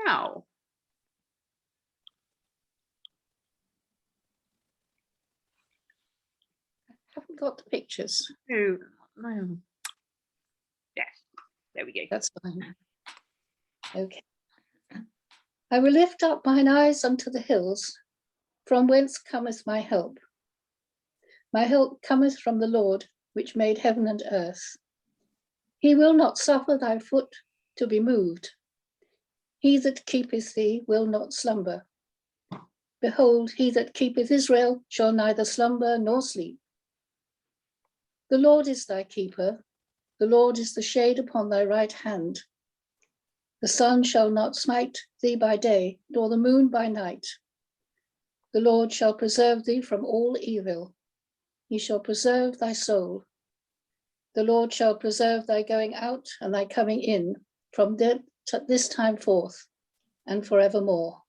Wow. I haven't got the pictures. No, no. Yes, there we go. That's fine. Okay. I will lift up mine eyes unto the hills, from whence cometh my help. My help cometh from the Lord, which made heaven and earth. He will not suffer thy foot to be moved. He that keepeth thee will not slumber. Behold, he that keepeth Israel shall neither slumber nor sleep. The Lord is thy keeper. The Lord is the shade upon thy right hand. The sun shall not smite thee by day, nor the moon by night. The Lord shall preserve thee from all evil. He shall preserve thy soul. The Lord shall preserve thy going out and thy coming in from this time forth and forevermore.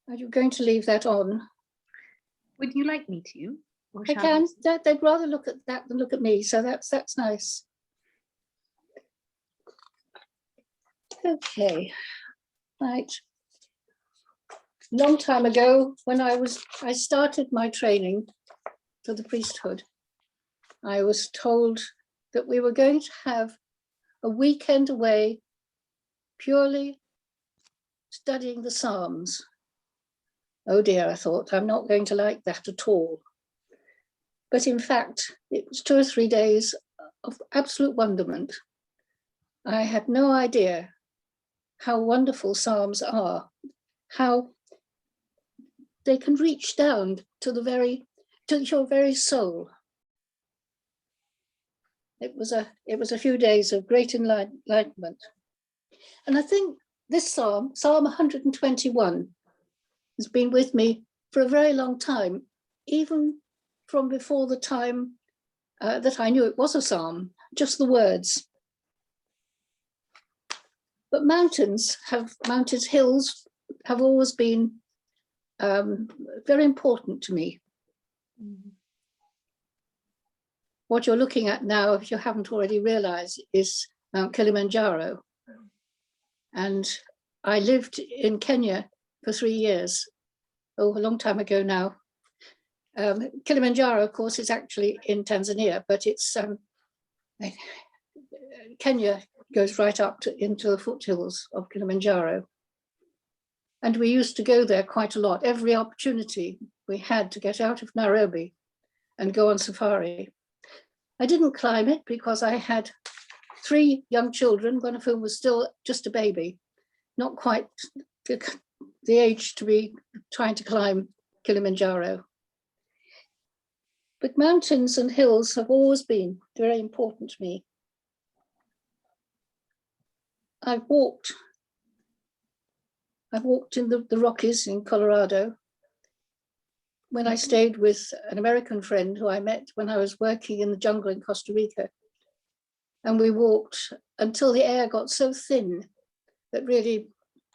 Are you going to leave that on? Would you like me to? Or I shall can. They'd rather look at that than look at me, so that's nice. Okay, right. Long time ago, when I started my training for the priesthood, I was told that we were going to have a weekend away purely studying the Psalms. Oh dear, I thought, I'm not going to like that at all. But in fact, it was 2 or 3 days of absolute wonderment. I had no idea how wonderful Psalms are, how they can reach down to your very soul. It was a few days of great enlightenment. And I think this Psalm 121, has been with me for a very long time, even from before the time that I knew it was a psalm, just the words. But mountains, hills have always been very important to me. Mm-hmm. What you're looking at now, if you haven't already realized, is Mount Kilimanjaro. And I lived in Kenya for 3 years, a long time ago now. Kilimanjaro, of course, is actually in Tanzania, but it's Kenya goes right up into the foothills of Kilimanjaro. And we used to go there quite a lot. Every opportunity we had to get out of Nairobi and go on safari. I didn't climb it because I had 3 young children, one of whom was still just a baby, not quite the age to be trying to climb Kilimanjaro. But mountains and hills have always been very important to me. I've walked in the Rockies in Colorado. When I stayed with an American friend who I met when I was working in the jungle in Costa Rica. And we walked until the air got so thin that, really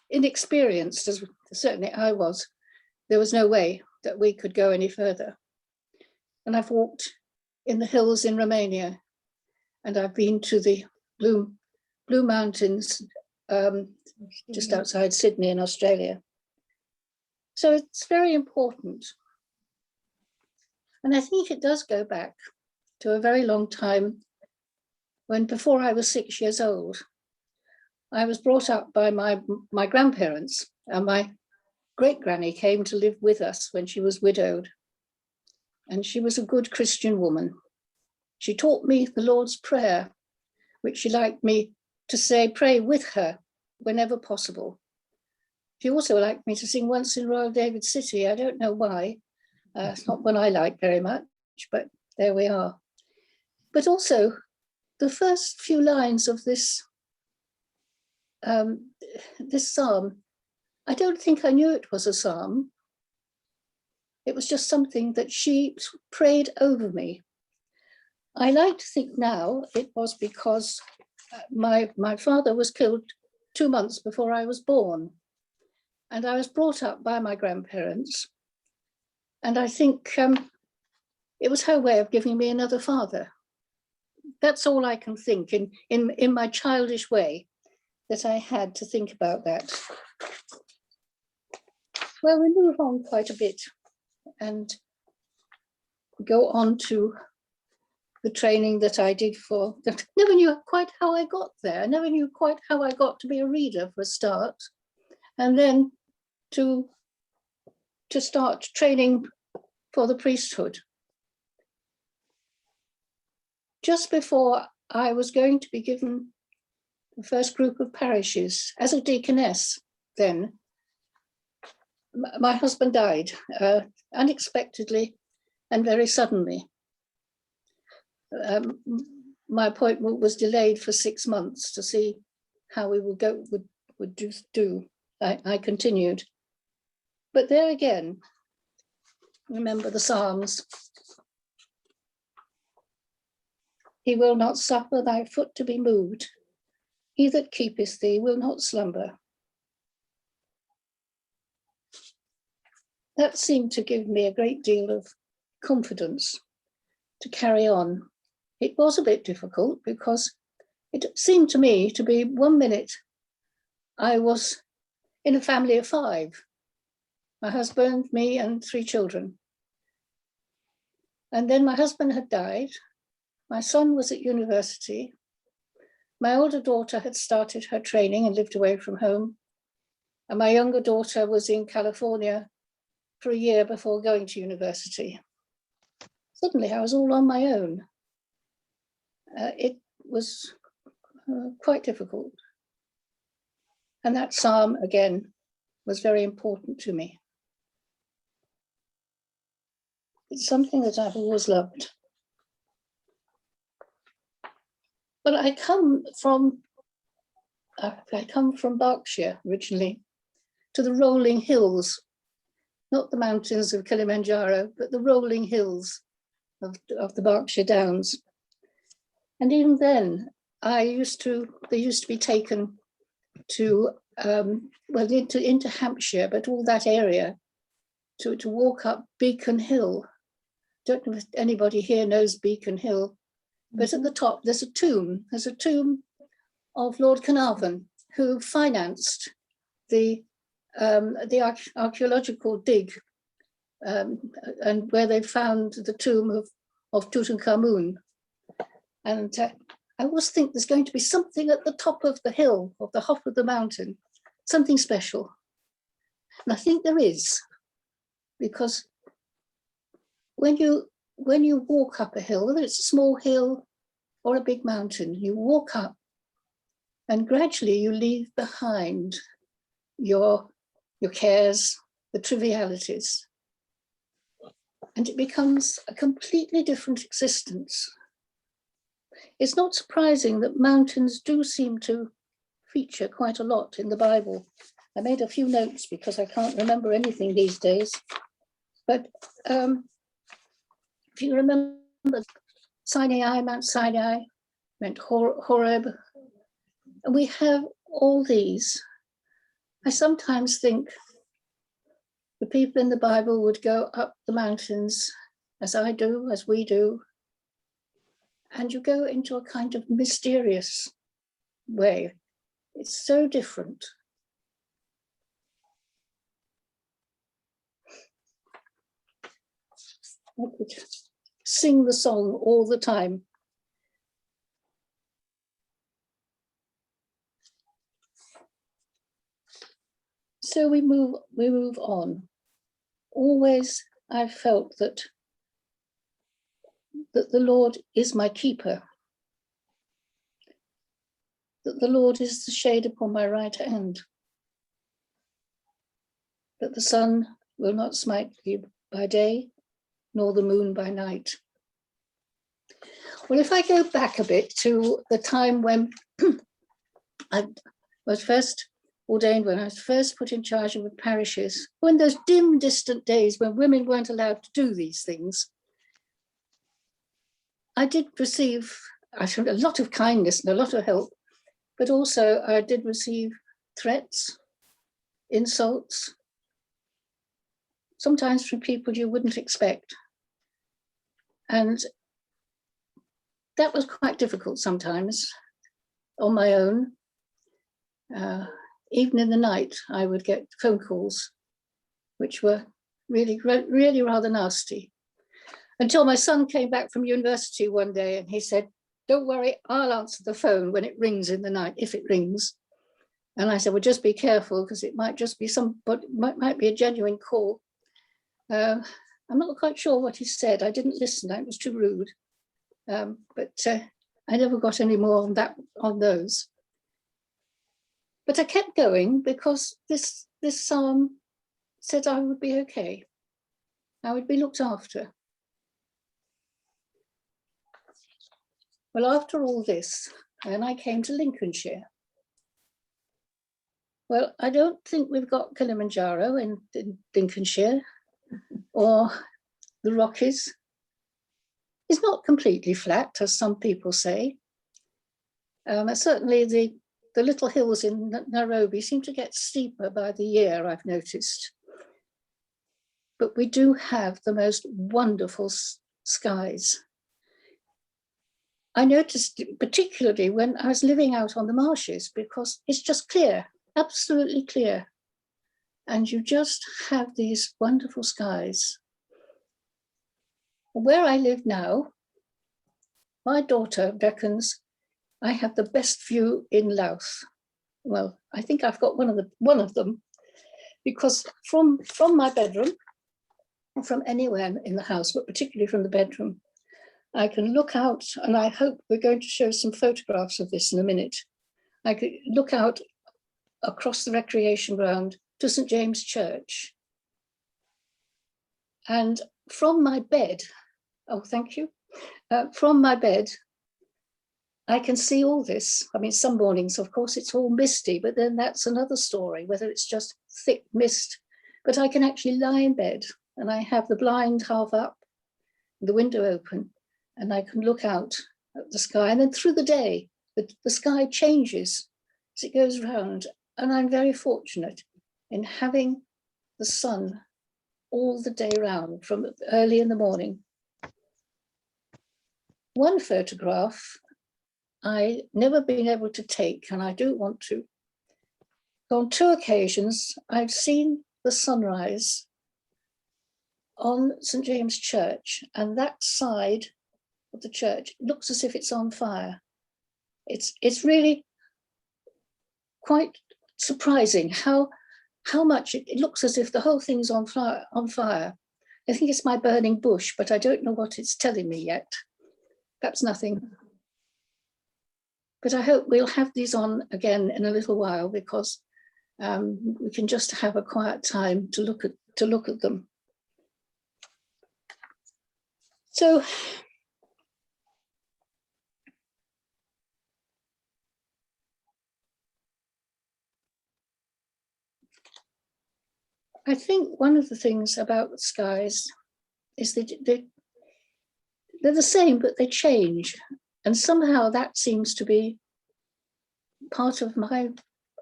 inexperienced, as certainly I was, there was no way that we could go any further. And I've walked in the hills in Romania, and I've been to the Blue Mountains just outside Sydney in Australia. So it's very important. And I think it does go back to a very long time when, before I was 6 years old, I was brought up by my grandparents, and my great granny came to live with us when she was widowed. And she was a good Christian woman. She taught me the Lord's Prayer, which she liked me to pray with her whenever possible. She also liked me to sing Once in Royal David City. I don't know why. It's not one I like very much, but there we are. But also, the first few lines of this psalm, I don't think I knew it was a psalm. It was just something that she prayed over me I like to think now it was because my father was killed 2 months before I was born, and I was brought up by my grandparents, and I think it was her way of giving me another father. That's all I can think in my childish way that I had to think about that. Well, we move on quite a bit and go on to the training that I did for, that never knew quite how I got there. I never knew quite how I got to be a reader for a start. And then to start training for the priesthood. Just before I was going to be given the first group of parishes as a deaconess, then my husband died unexpectedly and very suddenly. My appointment was delayed for 6 months to see how we would do. I continued, but there again, remember the Psalms. He will not suffer thy foot to be moved. He that keepeth thee will not slumber. That seemed to give me a great deal of confidence to carry on. It was a bit difficult because it seemed to me to be 1 minute I was in a family of 5, my husband, me, and 3 children. And then my husband had died. My son was at university. My older daughter had started her training and lived away from home. And my younger daughter was in California for a year before going to university. Suddenly I was all on my own. It was quite difficult. And that psalm, again, was very important to me. It's something that I've always loved. But I come from Berkshire originally, to the rolling hills, not the mountains of Kilimanjaro, but the rolling hills of the Berkshire Downs. And even then, they used to be taken to, into Hampshire, but all that area, to walk up Beacon Hill. Don't know if anybody here knows Beacon Hill, but at the top there's a tomb. There's a tomb of Lord Carnarvon, who financed the archaeological dig, and where they found the tomb of Tutankhamun. And I always think there's going to be something at the top of the hill, of the top of the mountain, something special. And I think there is, because when you walk up a hill, whether it's a small hill or a big mountain, you walk up and gradually you leave behind your cares, the trivialities, and it becomes a completely different existence. It's not surprising that mountains do seem to feature quite a lot in the Bible. I made a few notes because I can't remember anything these days. But if you remember, Sinai, Mount Sinai, Mount Horeb, and we have all these. I sometimes think the people in the Bible would go up the mountains as I do, as we do, and you go into a kind of mysterious way. It's so different. I could sing the song all the time. So we move on. Always I felt that the Lord is my keeper, that the Lord is the shade upon my right hand, that the sun will not smite you by day, nor the moon by night. Well, if I go back a bit to the time when I was first ordained, when I was first put in charge of the parishes, when those dim, distant days when women weren't allowed to do these things, I did receive, I think, a lot of kindness and a lot of help, but also I did receive threats, insults, sometimes from people you wouldn't expect. And that was quite difficult sometimes on my own. Even in the night, I would get phone calls, which were really, really rather nasty. Until my son came back from university one day and he said, "Don't worry, I'll answer the phone when it rings in the night, if it rings." And I said, "Well, just be careful, because it might just be might be a genuine call." I'm not quite sure what he said. I didn't listen, it was too rude. But I never got any more on those. But I kept going because this psalm said I would be okay. I would be looked after. Well, after all this, then I came to Lincolnshire. Well, I don't think we've got Kilimanjaro in Lincolnshire or the Rockies. It's not completely flat, as some people say. Certainly the little hills in Nairobi seem to get steeper by the year, I've noticed. But we do have the most wonderful skies. I noticed particularly when I was living out on the marshes, because it's just clear, absolutely clear. And you just have these wonderful skies. Where I live now, my daughter reckons I have the best view in Louth. Well, I think I've got one of them, because from my bedroom, or from anywhere in the house, but particularly from the bedroom, I can look out, and I hope we're going to show some photographs of this in a minute. I could look out across the recreation ground to St. James Church. And from my bed, oh, thank you. From my bed, I can see all this. I mean, some mornings, of course, it's all misty, but then that's another story, whether it's just thick mist. But I can actually lie in bed, and I have the blind half up, the window open, and I can look out at the sky. And then through the day, the sky changes as it goes round. And I'm very fortunate in having the sun all the day round, from early in the morning. One photograph I never been able to take, and I do want to. On 2 occasions, I've seen the sunrise on St. James Church, and that side of the church looks as if it's on fire. It's really quite surprising how much it looks as if the whole thing's on fire. I think it's my burning bush, but I don't know what it's telling me yet. Perhaps nothing. But I hope we'll have these on again in a little while, because we can just have a quiet time to look at them. So I think one of the things about the skies is that they're the same, but they change. And somehow that seems to be part of my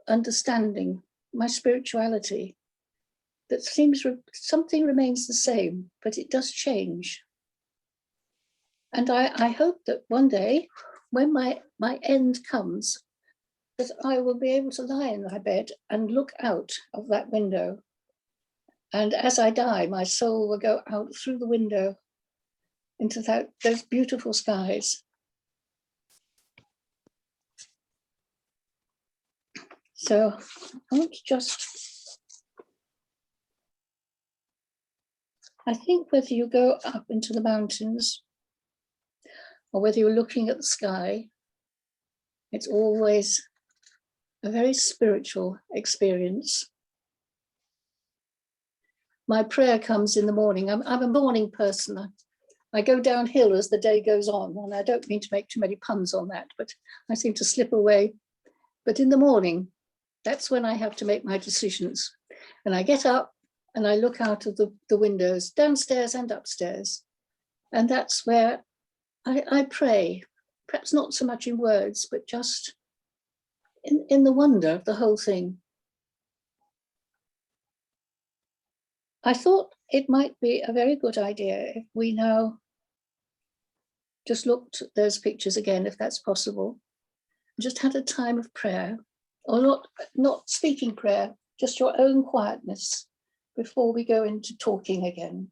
understanding, my spirituality, that seems something remains the same, but it does change. And I hope that one day, when my end comes, that I will be able to lie in my bed and look out of that window. And as I die, my soul will go out through the window into those beautiful skies. So I want to just, I think whether you go up into the mountains or whether you're looking at the sky, it's always a very spiritual experience. My prayer comes in the morning. I'm a morning person. I go downhill as the day goes on, and I don't mean to make too many puns on that, but I seem to slip away. But in the morning, that's when I have to make my decisions. And I get up and I look out of the windows, downstairs and upstairs. And that's where I pray, perhaps not so much in words, but just in the wonder of the whole thing. I thought it might be a very good idea if we now just looked at those pictures again, if that's possible, just had a time of prayer, or not speaking prayer, just your own quietness before we go into talking again.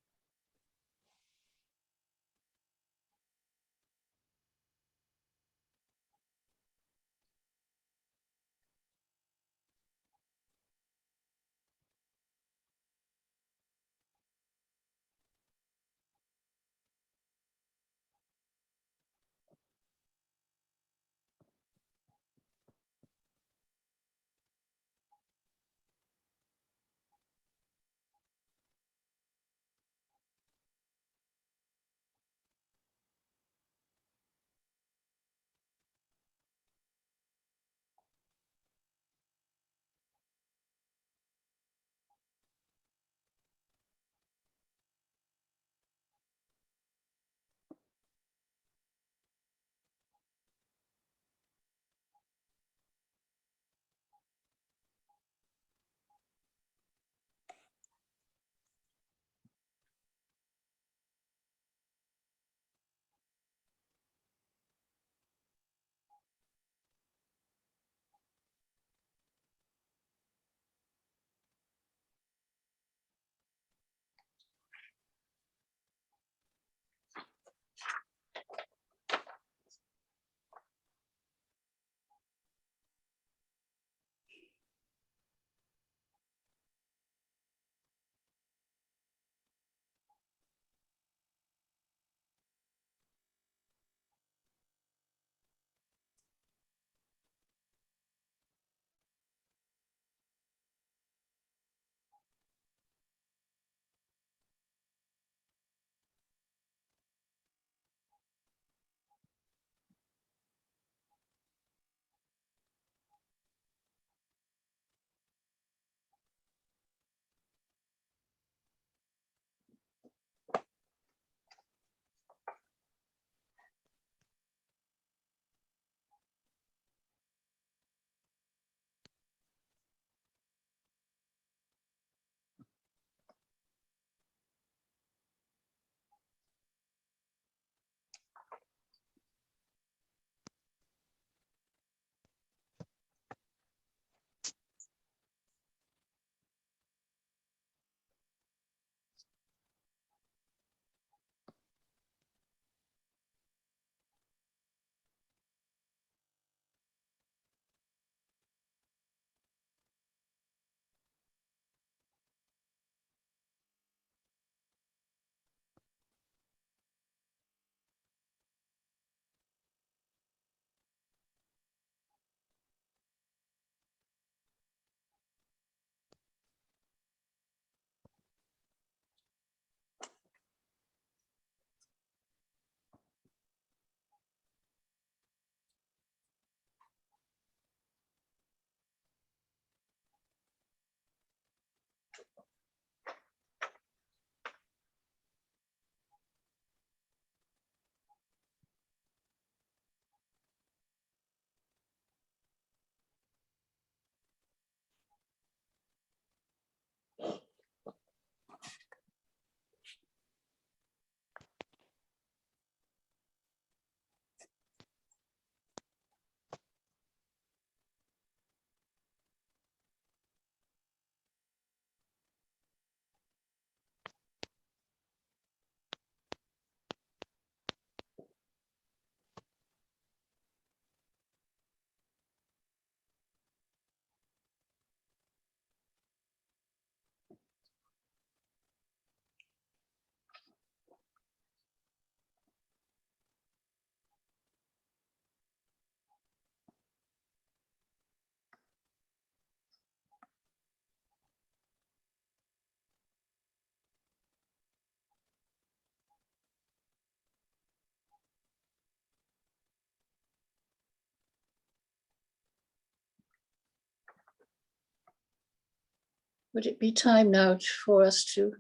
Would it be time now for us to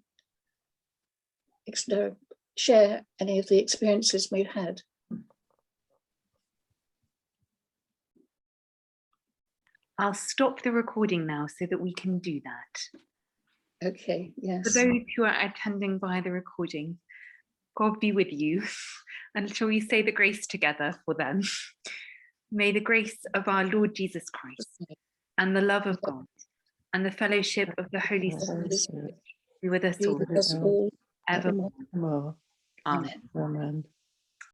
share any of the experiences we've had? I'll stop the recording now so that we can do that. Okay, For yes. those who are attending via the recording, God be with you. And shall we say the grace together for them? May the grace of our Lord Jesus Christ and the love of God and the fellowship of the Holy Spirit be with us Be all, with us all evermore. evermore. Amen. Amen. Amen.